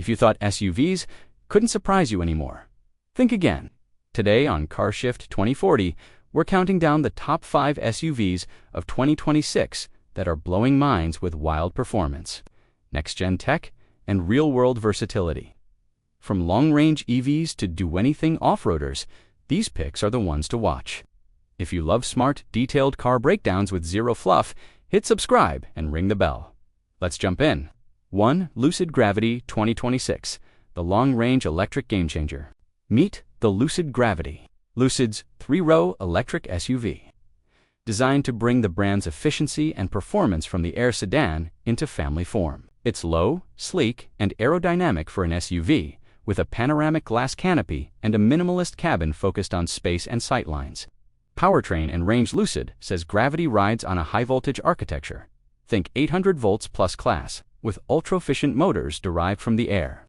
If you thought SUVs couldn't surprise you anymore, think again. Today on CarShift 2040, we're counting down the top 5 SUVs of 2026 that are blowing minds with wild performance, next-gen tech, and real-world versatility. From long-range EVs to do-anything off-roaders, these picks are the ones to watch. If you love smart, detailed car breakdowns with zero fluff, hit subscribe and ring the bell. Let's jump in. 1. Lucid Gravity 2026, the long-range electric game-changer. Meet the Lucid Gravity, Lucid's 3-row electric SUV. Designed to bring the brand's efficiency and performance from the Air sedan into family form. It's low, sleek, and aerodynamic for an SUV, with a panoramic glass canopy and a minimalist cabin focused on space and sightlines. Powertrain and range. Lucid says Gravity rides on a high-voltage architecture. Think 800 volts plus class, with ultra-efficient motors derived from the Air.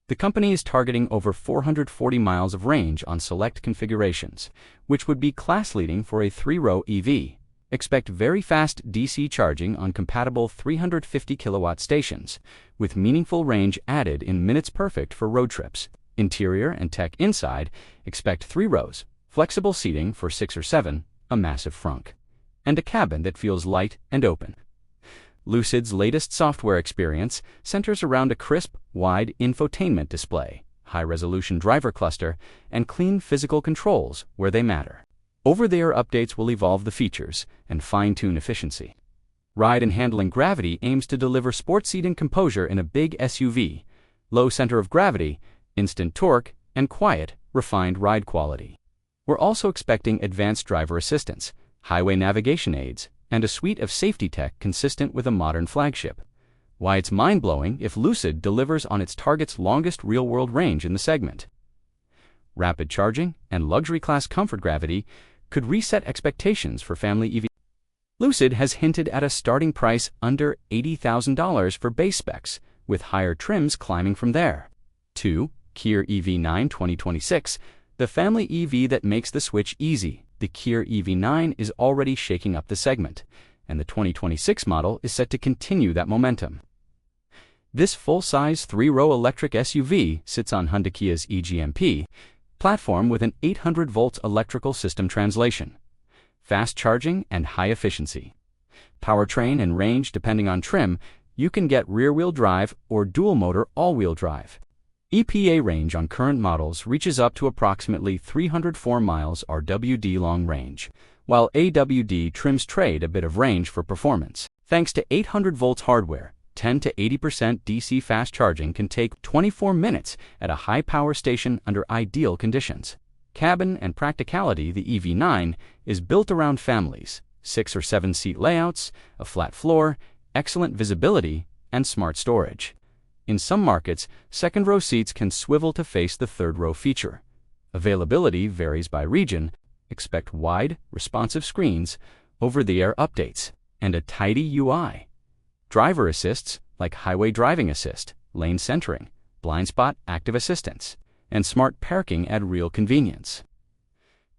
The company is targeting over 440 miles of range on select configurations, which would be class-leading for a 3-row EV. Expect very fast DC charging on compatible 350 kilowatt stations, with meaningful range added in minutes, perfect for road trips. Interior and tech. Inside, expect 3 rows, flexible seating for 6 or 7, a massive frunk, and a cabin that feels light and open. Lucid's latest software experience centers around a crisp, wide infotainment display, high-resolution driver cluster, and clean physical controls where they matter. Over-the-air updates will evolve the features and fine-tune efficiency. Ride and handling. Gravity aims to deliver sport seating composure in a big SUV, low center of gravity, instant torque, and quiet, refined ride quality. We're also expecting advanced driver assistance, highway navigation aids, and a suite of safety tech consistent with a modern flagship. Why it's mind-blowing if Lucid delivers on its target's longest real-world range in the segment. Rapid charging and luxury-class comfort. Gravity could reset expectations for family EV. Lucid has hinted at a starting price under $80,000 for base specs, with higher trims climbing from there. 2. Kia EV9 2026, the family EV that makes the switch easy. The Kia EV9 is already shaking up the segment, and the 2026 model is set to continue that momentum. This full-size 3-row electric SUV sits on Hyundai Kia's eGMP platform with an 800-volt electrical system translation, fast charging, and high efficiency. Powertrain and range. Depending on trim, you can get rear-wheel drive or dual-motor all-wheel drive. EPA range on current models reaches up to approximately 304 miles RWD long range, while AWD trims trade a bit of range for performance. Thanks to 800 volts hardware, 10 to 80% DC fast charging can take 24 minutes at a high-power station under ideal conditions. Cabin and practicality. The EV9 is built around families, 6 or 7 seat layouts, a flat floor, excellent visibility, and smart storage. In some markets, second-row seats can swivel to face the third-row feature. Availability varies by region. Expect wide, responsive screens, over-the-air updates, and a tidy UI. Driver assists like highway driving assist, lane centering, blind spot active assistance, and smart parking add real convenience.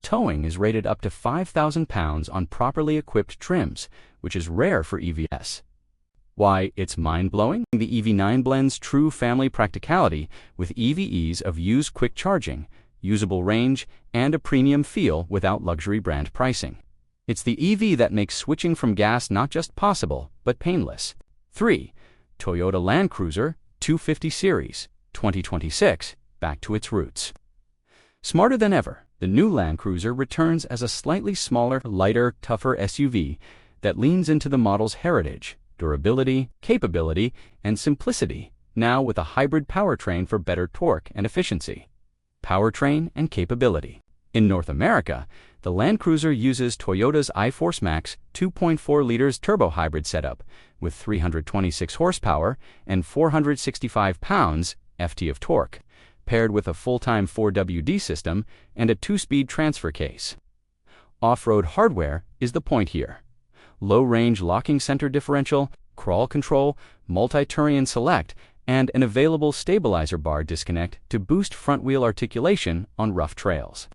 Towing is rated up to 5,000 pounds on properly equipped trims, which is rare for EVs. Why it's mind-blowing? The EV9 blends true family practicality with EV ease of use, quick charging, usable range, and a premium feel without luxury brand pricing. It's the EV that makes switching from gas not just possible, but painless. 3. Toyota Land Cruiser 250 Series 2026, back to its roots. Smarter than ever, the new Land Cruiser returns as a slightly smaller, lighter, tougher SUV that leans into the model's heritage, durability, capability, and simplicity, now with a hybrid powertrain for better torque and efficiency. Powertrain and capability. In North America, the Land Cruiser uses Toyota's iForce Max 2.4 liters turbo hybrid setup with 326 horsepower and 465 pounds-ft of torque, paired with a full-time 4WD system and a 2-speed transfer case. Off-road hardware is the point here. Low-range locking center differential, crawl control, multi-Turion select, and an available stabilizer bar disconnect to boost front-wheel articulation on rough trails.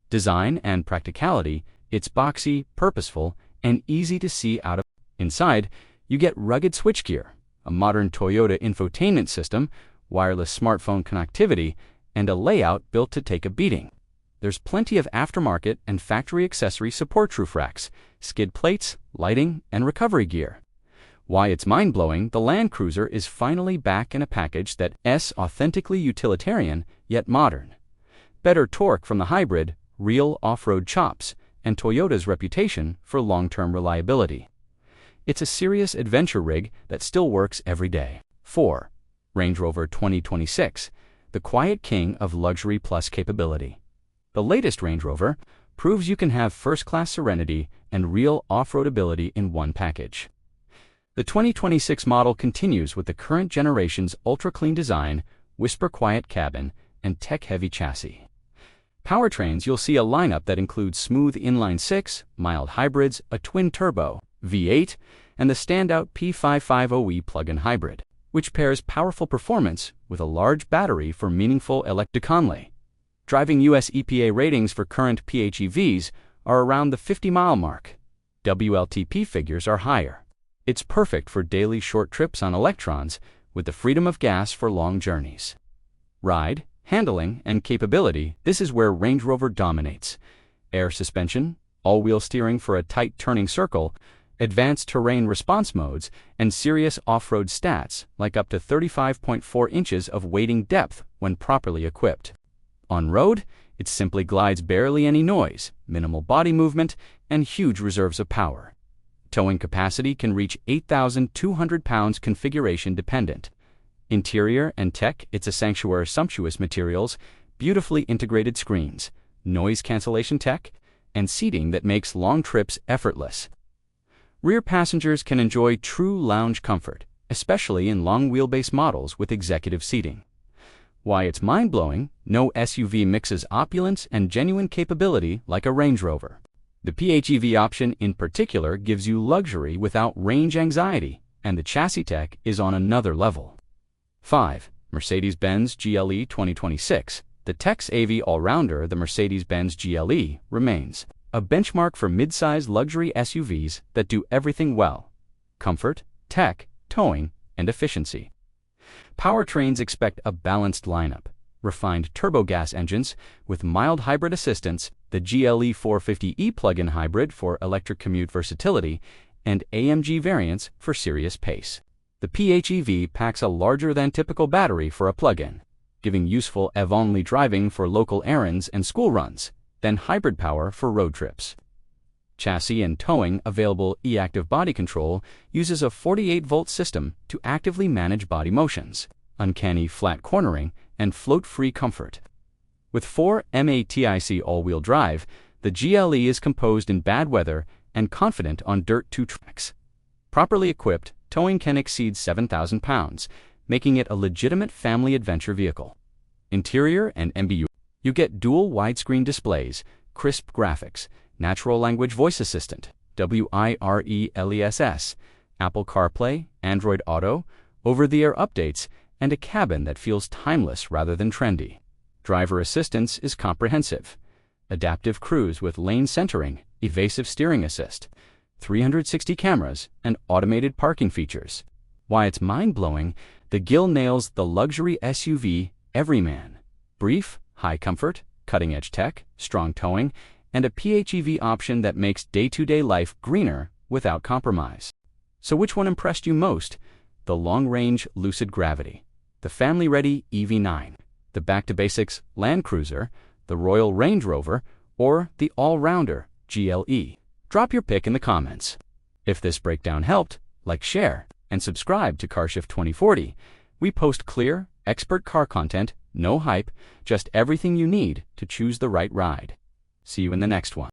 Design and practicality. It's boxy, purposeful, and easy to see out of. Inside, you get rugged switchgear, a modern Toyota infotainment system wireless smartphone connectivity, and a layout built to take a beating. There's plenty of aftermarket and factory accessory support roof racks, skid plates, lighting, and recovery gear. Why it's mind-blowing, the Land Cruiser is finally back in a package that's authentically utilitarian yet modern. Better torque from the hybrid, real off-road chops, and Toyota's reputation for long-term reliability. It's a serious adventure rig that still works every day. 4. Range Rover 2026, the quiet king of luxury plus capability. The latest Range Rover proves you can have first-class serenity and real off-road ability in one package. The 2026 model continues with the current generation's ultra-clean design, whisper-quiet cabin, and tech-heavy chassis. Powertrains, you'll see a lineup that includes smooth inline-six, mild hybrids, a twin-turbo, V8, and the standout P550e plug-in hybrid, which pairs powerful performance with a large battery for meaningful electricity. Driving US EPA ratings for current PHEVs are around the 50-mile mark. WLTP figures are higher. It's perfect for daily short trips on electrons with the freedom of gas for long journeys. Ride, handling, and capability, this is where Range Rover dominates. Air suspension, all-wheel steering for a tight turning circle, advanced terrain response modes, and serious off-road stats like up to 35.4 inches of wading depth when properly equipped. On road, it simply glides barely any noise, minimal body movement, and huge reserves of power. Towing capacity can reach 8,200 pounds configuration dependent. Interior and tech, it's a sanctuary of sumptuous materials, beautifully integrated screens, noise cancellation tech, and seating that makes long trips effortless. Rear passengers can enjoy true lounge comfort, especially in long wheelbase models with executive seating. Why it's mind-blowing, no SUV mixes opulence and genuine capability like a Range Rover. The PHEV option in particular gives you luxury without range anxiety, and the chassis tech is on another level. 5. Mercedes-Benz GLE 2026. The tech's AV all-rounder, the Mercedes-Benz GLE, remains a benchmark for mid-size luxury SUVs that do everything well: comfort, tech, towing, and efficiency. Powertrains expect a balanced lineup: refined turbo-gas engines with mild hybrid assistance, the GLE 450e plug-in hybrid for electric commute versatility, and AMG variants for serious pace. The PHEV packs a larger-than-typical battery for a plug-in, giving useful EV-only driving for local errands and school runs, then hybrid power for road trips. Chassis and towing available e-active body control uses a 48-volt system to actively manage body motions, uncanny flat cornering, and float-free comfort. With 4 MATIC all-wheel drive, the GLE is composed in bad weather and confident on dirt 2 tracks. Properly equipped, towing can exceed 7,000 pounds, making it a legitimate family adventure vehicle. Interior and MBU. You get dual widescreen displays, crisp graphics, natural language voice assistant, wireless, Apple CarPlay, Android Auto, over-the-air updates, and a cabin that feels timeless rather than trendy. Driver assistance is comprehensive: adaptive cruise with lane centering, evasive steering assist, 360 cameras, and automated parking features. Why it's mind-blowing, the GLE nails the luxury SUV everyman: brief, high comfort, cutting-edge tech, strong towing, and a PHEV option that makes day-to-day life greener without compromise. So which one impressed you most? The long-range Lucid Gravity, the family-ready EV9, the back-to-basics Land Cruiser, the Royal Range Rover, or the all-rounder GLE? Drop your pick in the comments. If this breakdown helped, like, share, and subscribe to CarShift 2040. We post clear, expert car content, no hype, just everything you need to choose the right ride. See you in the next one.